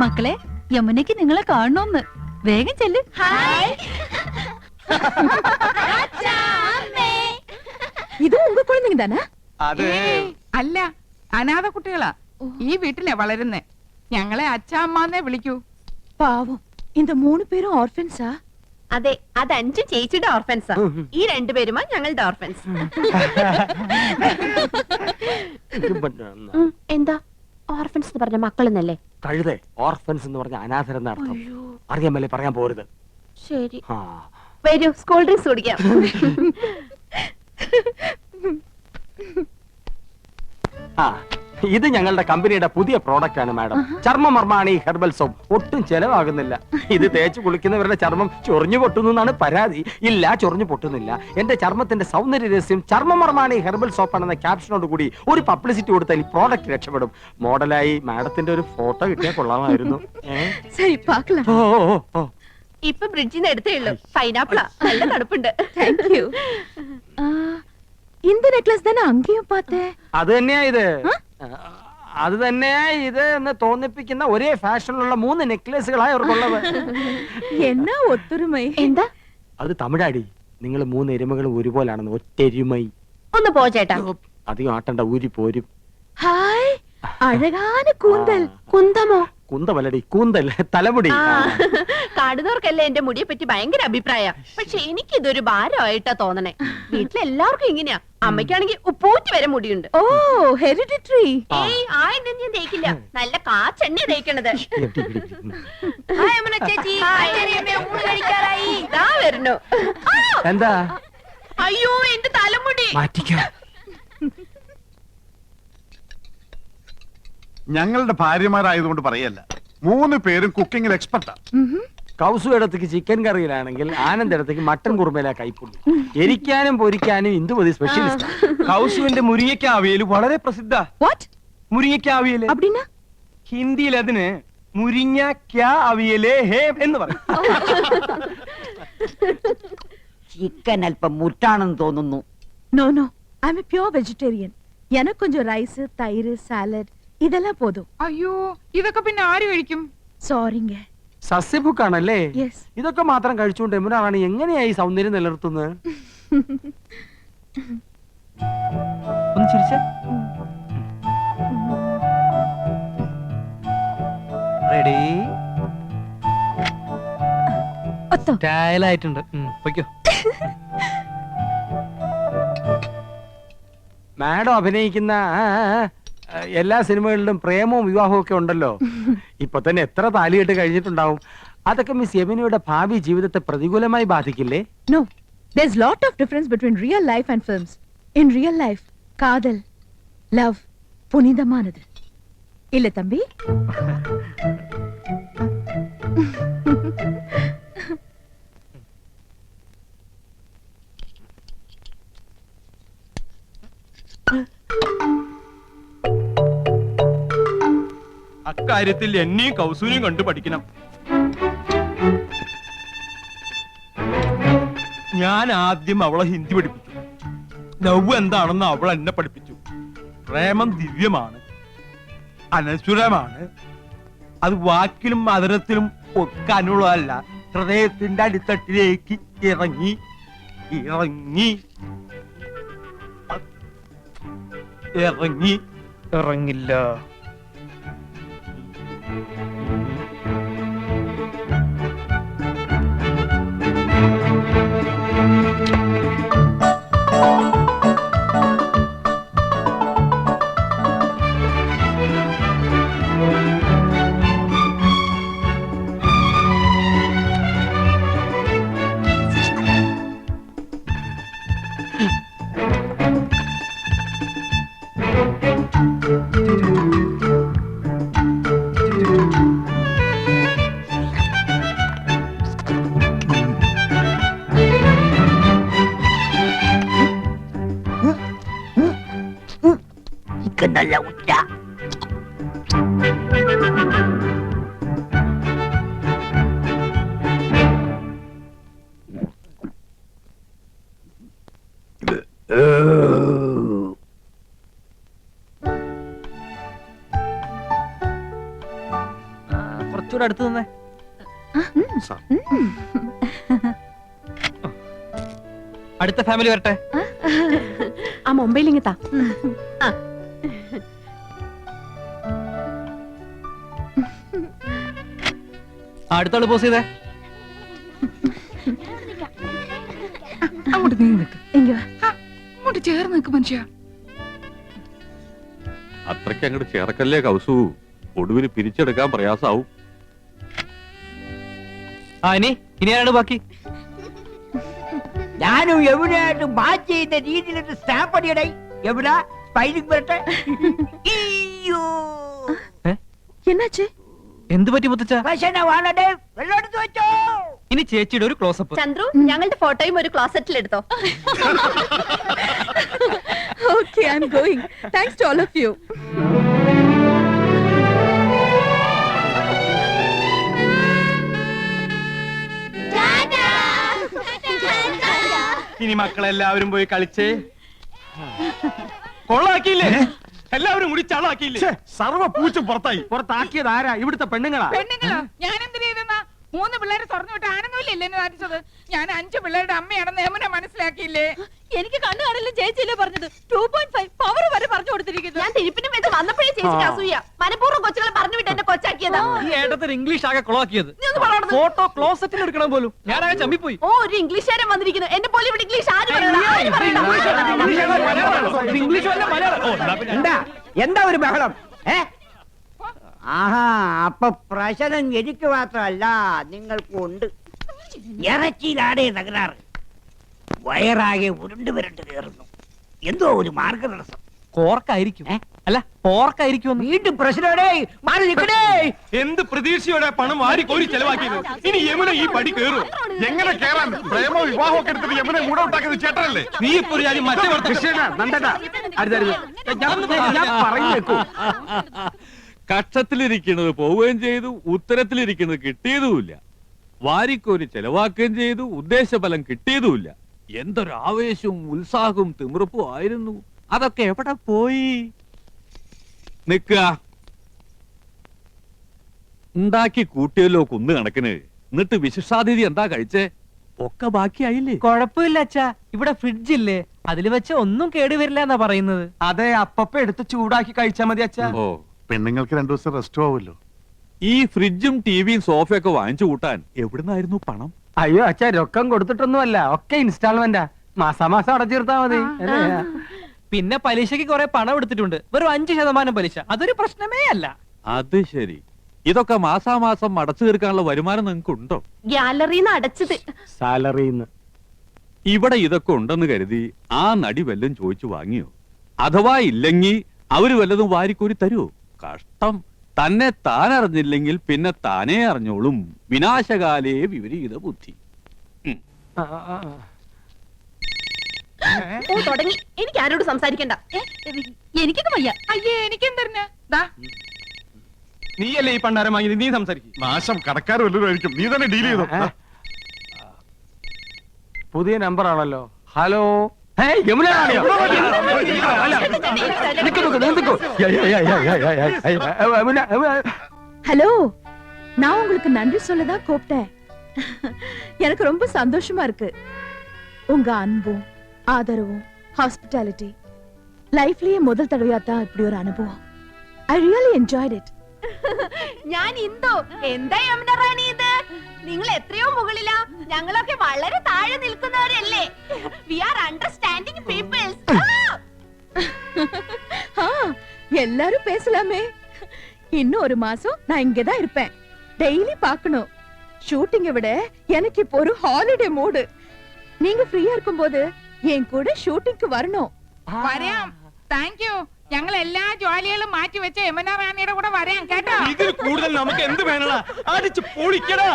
മക്കളെ, യമുനയ്ക്ക് നിങ്ങളെ കാണണമെന്ന്. വേഗം ചെല്ല്. ഇത് ഉങ്ക കുഴந்தைங்க தானே? അല്ല, അനാഥ കുട്ടികളാ. ഈ വീട്ടിലെ വളരുന്നേ. ഞങ്ങളെ അച്ഛാമ്മന്നേ വിളിക്കൂ. പാവം, இந்த 3 പേരും ഓർഫൻസാ? അതെ, അത് 5 ചേച്ചിയുടെ ഓർഫൻസാ. ഈ 2 പേരുമാ ഞങ്ങളുടെ ഓർഫൻസ്. എന്താ ഓർഫൻസ് എന്ന് പറഞ്ഞ മക്കളെന്നല്ലേ? കഴുതേ, ഓർഫൻസ് എന്ന് പറഞ്ഞ അനാഥരെന്ന അർത്ഥം. അറിയാമല്ലേ, പറയാൻ പോരുത്. ശരി, വരൂ, സ്കൂൾ ഡ്രിങ്ക്സ് കുടിക്കാം. ഇത് ഞങ്ങളുടെ കമ്പനിയുടെ പുതിയ പ്രോഡക്റ്റ് ആണ് മാഡം. ചർമ്മമർമാണി herbal soap. ഒട്ടും ചെലവാകുന്നില്ല. ഇത് തേച്ച് കുളിക്കുന്നവരുടെ ചർമ്മം ചൊറിഞ്ഞു പൊട്ടുന്നു എന്നാണ് പരാതി. ഇല്ല, ചൊറിഞ്ഞു പൊട്ടുന്നില്ല. എന്റെ ചർമ്മത്തിന്റെ സൗന്ദര്യ രഹസ്യം ചർമ്മമർമാണി ഹെർബൽ സോപ്പ് ആണെന്ന ക്യാപ്ഷനോട് കൂടി ഒരു പബ്ലിസിറ്റി കൊടുത്താൽ ഈ പ്രോഡക്റ്റ് രക്ഷപ്പെടും. മോഡലായി മാഡത്തിന്റെ ഒരു ഫോട്ടോ കിട്ടിയാൽ കൊള്ളാമായിരുന്നു. ശരി, പാക്കലാം. ഇപ്പൊ ബ്രിഡ്ജിൽ നിന്ന് എടുത്തേ ഉള്ളൂ. പൈനാപ്പിളാ, നല്ല തണുപ്പുണ്ട്. Thank you. இந்த നെക്ലസ് തന്നെ അങ്കയും പാത്തേ. അത് തന്നെയാ ഇത്. അത് തന്നെയാ ഇത് എന്ന് തോന്നിപ്പിക്കുന്ന ഒരേ ഫാഷനിലുള്ള 3 നെക്ലേസുകളായി അവർക്കുള്ളത്. എന്നാ ഒത്തൊരുമൈ. എന്താ അത് തമിഴാടി. നിങ്ങൾ 3 എരുമകളും ഒരുപോലാണെന്ന്. ഒറ്റെരുമൈ. ഒന്ന് പോ ചേട്ടാ. അധികം ആട്ടണ്ട, ഊരി പോരും. ഹായ്, അഴകാന കൂന്തൽ. കുന്തമോ? കുന്തമല്ലടി, കൂന്തൽ, തലമുടി. കാണുന്നവർക്കല്ലേ എന്റെ മുടിയെ പറ്റി ഭയങ്കര അഭിപ്രായ. പക്ഷെ എനിക്ക് ഇതൊരു ഭാരമായിട്ടാ തോന്നണേ. വീട്ടിലെല്ലാവർക്കും ഇങ്ങനെയാ. അമ്മയ്ക്കാണെങ്കിൽ ഉപ്പൂറ്റി വരെ മുടിയുണ്ട്. ഓ, ഹെറിഡിറ്ററി. ഏയ്, ആ എണ്ണ ഞാൻ തേക്കില്ല. നല്ല കാച്ചെണ്ണ തേക്കണത്. ചേച്ചി, ഇതാ വരുന്നു. എന്താ? അയ്യോ, എന്റെ തലമുടി. മാറ്റിക്കോ. ഞങ്ങളുടെ ഭാര്യമാരായതുകൊണ്ട് പറയല്ല, 3 പേരും കുക്കിംഗിൽ എക്സ്പെർട്ടാ. കൗസു ഇടത്തേക്ക് ചിക്കൻ കറിയിലാണെങ്കിൽ ആനന്ദ് ഇടത്തേക്ക് മട്ടൻ കുറുമയിലാ കൈപ്പുള്ളി. എരിക്കാനും പൊരിക്കാനും ഇന്ദുമതി സ്പെഷ്യലിസ്റ്റ്. കൗസുവിന്റെ മുരിങ്ങയ്ക്ക അവിയൽ വളരെ പ്രസിദ്ധ. മുരിങ്ങയ്ക്ക അവിയൽ ഹിന്ദിയിൽ അതിന് മുരിങ്ങയ്ക്ക അവിയലേ ഹേ എന്ന് പറയും. ചിക്കൻ അല്പം മുറ്റാണെന്ന് തോന്നുന്നു. No no, I'm a pure vegetarian. എനിക്ക് കൊഞ്ചം റൈസ്, തൈര്, സാലഡ് ഇതെല്ലാം പോതും. അയ്യോ, ഇതൊക്കെ പിന്നെ ആര് കഴിക്കും? സോറിങ്ങ. സസ്യഭുക്കാണല്ലേ? യെസ്. ഇതൊക്കെ മാത്രം കഴിച്ചുകൊണ്ട് എമുനാണ് എങ്ങനെയായി സൗന്ദര്യം നിലനിർത്തുന്നത്? ഒന്ന് ചിരിച്ചേ. റെഡി, സ്റ്റൈലായിട്ടുണ്ട്. പൊയ്ക്കോ. മാഡം അഭിനയിക്കുന്ന എല്ലാ സിനിമകളിലും പ്രേമവും വിവാഹവും ഒക്കെ ഉണ്ടല്ലോ. ഇപ്പൊ തന്നെ എത്ര താലികെട്ട് കഴിഞ്ഞിട്ടുണ്ടാവും. അതൊക്കെ മിസ് യമുനയുടെ ഭാവി ജീവിതത്തെ പ്രതികൂലമായി ബാധിക്കില്ലേ? No, there's lot of difference between real life and films. In real life, കാതൽ, love, പുനിതമാനത്. ഇല്ല തമ്പി? അക്കാര്യത്തിൽ എന്നെയും കൗസൂരിയും കണ്ടു പഠിക്കണം. ഞാൻ ആദ്യം അവളെ ഹിന്ദി പഠിപ്പിച്ചു. ലവ് എന്താണെന്ന് അവൾ എന്നെ പഠിപ്പിച്ചു. പ്രേമം ദിവ്യമാണ്, അനശ്വരമാണ്. അത് വാക്കിലും അതരത്തിലും ഒക്കാനുള്ളതല്ല, ഹൃദയത്തിന്റെ അടിത്തട്ടിലേക്ക് ഇറങ്ങി ഇറങ്ങി ഇറങ്ങി ഇറങ്ങില്ല. നല്ല ഉച്ച. കുറച്ചുകൂടെ അടുത്ത് നിന്നേ. സാർ. അടുത്ത ഫാമിലി വരട്ടെ. ആ മൊബൈൽ ഇങ്ങത്താ. അടുത്താള് പോസ് ചെയ്തേ. അങ്ങോട്ട് നീങ്ങി നിൽക്ക്. ഇങ്ങ് വാ. അങ്ങോട്ട് ചേർന്ന് നിൽക്ക് മനുഷ്യ. അത്രയ്ക്ക് അങ്ങോട്ട് ചേർക്കല്ലേ കൗസു, ഒടുവിന് പിരിച്ചെടുക്കാൻ പ്രയാസാവും. ഇനി ആരാണ് ബാക്കി? ഞാനും എവിടെയായിട്ട് മാച്ച് ചെയ്യുന്ന രീതിയിലൊരു സ്റ്റാമ്പ് അടിയടേ. എവിടെ സ്പൈലിംഗ് വരട്ടെ. എன்னாச்சு? എന്ത് പറ്റി മുത്തച്ഛ? വാണടേ വെള്ളം എടുത്ത് വെച്ചോ. ഇനി ചേച്ചിയുടെ ഒരു ക്ലോസപ്പ്. ചന്ദ്രു, ഞങ്ങളുടെ ഫോട്ടോയും ഒരു ക്ലോസറ്റിൽ എടുത്തോ. Okay, I'm going. Thanks to all of you. ഇനി മക്കളെല്ലാവരും പോയി കളിച്ചേ. കൊള്ളാക്കിയില്ലേ? എല്ലാവരും കൂടി ചളാക്കിയില്ലേ? സർവ പൂച്ച പുറത്തായി. പുറത്താക്കിയത് ആരാ? ഇവിടുത്തെ പെണ്ണുങ്ങളാ. പെണ്ണുങ്ങളോ? ഞാൻ എന്തിനു ചെയ്തെന്നാ? 3 പിള്ളേരെ തുറന്നു വിട്ട് ആനന്ദമില്ലേ എന്നെ കാണിച്ചത്? ഞാൻ 5 പിള്ളേരുടെ അമ്മയാണെന്ന് യമുന മനസ്സിലാക്കിയില്ലേ? എനിക്ക് കണ്ണു കാണില്ല ചേച്ചിയല്ലേ പറഞ്ഞത്. 2.5 പവർ വരെ പറഞ്ഞു കൊടുത്തിരിക്കുന്നു. ഞാൻ തിരുപ്പിനും വെച്ച് വന്നപ്പോഴേ ചേച്ചിക്ക് അസൂയ. മനഃപൂർവ്വം കൊച്ചുകളെ പറഞ്ഞു വിട്ട് എന്നെ കൊച്ചാക്കിയതാ. ഈ ഏട്ടത്തിന് ഇംഗ്ലീഷ് ആകെ കൊളാക്കിയത്. നീ ഒന്ന് പറയണം. ഫോട്ടോ ക്ലോസറ്റിൽ എടുക്കണം പോലും. ഞാനാകെ ചമ്മിപ്പോയി. ഓ, ഒരു ഇംഗ്ലീഷുകാരൻ വന്നിരിക്കുന്നു. എന്റെ പോലെ ഇവിടെ ഇംഗ്ലീഷ് ആര് പറയണം? ഇംഗ്ലീഷ് വല്ല മലയാളം. ഓ, എന്നാ പിന്നെ. എന്താ ഒരു ബഹളം? ആഹാ, അപ്പൊ പ്രശ്നം എനിക്ക് മാത്രമല്ല നിങ്ങൾക്കും ഉണ്ട്. ഇറച്ചിയിലാടേ തകരാറ്. വയറാകെ ഉരുണ്ട് വരണ്ട് കയറുന്നു. എന്തോ ഒരു മാർഗതടസ്സം. കോർക്കായിരിക്കും. അല്ല, പോർക്കായിരിക്കും. വീണ്ടും പ്രശ്നമേ. മാറി നിൽക്കണേ. എന്ത് പ്രതീക്ഷയോടെ പണം വാരി കോരി ചെലവാക്കിയത്. ഇനി യമുന ഈ പടി കയറും. എങ്ങനെ കേറാൻ? പ്രേമോ വിവാഹമൊക്കെ എടുത്തിട്ട് യമുനെ മൂടൗട്ടാക്കിയത് ചേട്ടനല്ലേ? നീ ഇപ്പൊ ഒരു കാര്യം മറ്റേ ഞാൻ പറയുന്നേക്കൂ. കക്ഷത്തിലിരിക്കുന്നത് പോവുകയും ചെയ്തു, ഉത്തരത്തിലിരിക്കുന്നത് കിട്ടിയതുമില്ല. വാരിക്കോരി ചെലവാക്കുകയും ചെയ്തു, ഉദ്ദേശഫലം കിട്ടിയതുമില്ല. എന്തൊരു ആവേശവും ഉത്സാഹവും തിമിർപ്പും ആയിരുന്നു. അതൊക്കെ എവിടെ പോയി? നിക്ക ഉണ്ടാക്കി കൂട്ടിയല്ലോ കുന്നു കണക്കിന്. എന്നിട്ട് വിശിഷ്ടാതിഥി എന്താ കഴിച്ചേ? ഒക്കെ ബാക്കിയായില്ലേ? കുഴപ്പമില്ല അച്ഛാ, ഇവിടെ ഫ്രിഡ്ജ് ഇല്ലേ, അതിൽ വെച്ച ഒന്നും കേടുവരില്ല എന്നാ പറയുന്നത്. അതെ, അപ്പപ്പ എടുത്ത് ചൂടാക്കി കഴിച്ചാ മതി അച്ഛാ. ഓ, പെണ്ണുങ്ങൾക്ക് 2 ദിവസം റെസ്റ്റ് ആവുമല്ലോ. ഈ ഫ്രിഡ്ജും ടിവിയും സോഫയൊക്കെ വാങ്ങിച്ചു കൂട്ടാൻ എവിടുന്നായിരുന്നു പണം? അയ്യോ അച്ഛാ, രൊക്കം കൊടുത്തിട്ടൊന്നുമല്ല, ഒക്കെ ഇൻസ്റ്റാൾമെന്റാ. മാസാമാസം അടച്ചിരുത്താ മതി. പിന്നെ പലിശക്ക് കുറെ പണം എടുത്തിട്ടുണ്ട്. വെറും 5% പലിശ. അതൊരു പ്രശ്നമേ അല്ല. അത് ശരി. ഇതൊക്കെ മാസാമാസം അടച്ചു തീർക്കാനുള്ള വരുമാനം നിങ്ങൾക്ക് ഉണ്ടോ? ഗ്യാലറിന്ന് അടച്ചത്. സാലറിന്ന്. ഇവിടെ ഇതൊക്കെ ഉണ്ടെന്ന് കരുതി ആ നടി വല്ലതും ചോദിച്ചു വാങ്ങിയോ? അഥവാ ഇല്ലെങ്കിൽ അവര് വല്ലതും വാരിക്കോരി തരുമോ? കഷ്ടം. തന്നെ താൻ അറിഞ്ഞില്ലെങ്കിൽ പിന്നെ താനേ അറിഞ്ഞോളും. വിനാശകാലേ വിപരീത ബുദ്ധി. ഓ, തുടങ്ങി. എനിക്ക് ആരോട് സംസാരിക്കണ്ട. എനിക്കൊക്കെ വയ്യ. അയ്യേ, എനിക്കെന്തറിഞ്ഞ? ദാ നീയല്ലേ ഈ പണ്ടാരം വാങ്ങിയത്, നീ സംസാരിക്കും. നാശം കടക്കാർ വല്ലതും ആയിരിക്കും. നീ തന്നെ ഡീൽ ചെയ്തോ. പുതിയ നമ്പർ ആണല്ലോ. ഹലോ, യമുന ஹலோ, நான் உங்களுக்கு நன்றி சொல்லதான் கூப்பிட்டேன். எனக்கு ரொம்ப சந்தோஷமா இருக்கு. உங்க அன்பும் ஆதரவும் ஹாஸ்பிட்டாலிட்டி லைஃப்லயே முதல் தடவையா தான் இப்படி ஒரு அனுபவம். I really enjoyed it. ഞാൻ ഇന്ദു. എന്താ യമുന റാണി ഇത്? നിങ്ങൾ എത്രയോ മുകളിലാ. ഞങ്ങളൊക്കെ വളരെ താഴെ നിൽക്കുന്നവരല്ലേ. We are understanding peoples. எல்லாரும் பேசலாமே. இன்னும் ஒரு மாசம் நான் இங்கதான் இருப்பேன். டெய்லி பார்க்கணும். ஷூட்டிங்கை விட எனக்கு இப்போ ஒரு ஹாலிடே மூடு. நீங்க ஃப்ரீயா இருக்கும்போது என் கூட ஷூட்டிங்க்கு வரணும். വരാം. Thank you. ഞങ്ങൾ എല്ലാ ജോലികളും മാറ്റി വെച്ച യമുന റാണിയുടെ കൂടെ വരാം കേട്ടോ. ഇതിൽ കൂടുതൽ നമുക്ക് എന്ത് വേണടാ? അടിച്ച് പൊളിക്കടാ.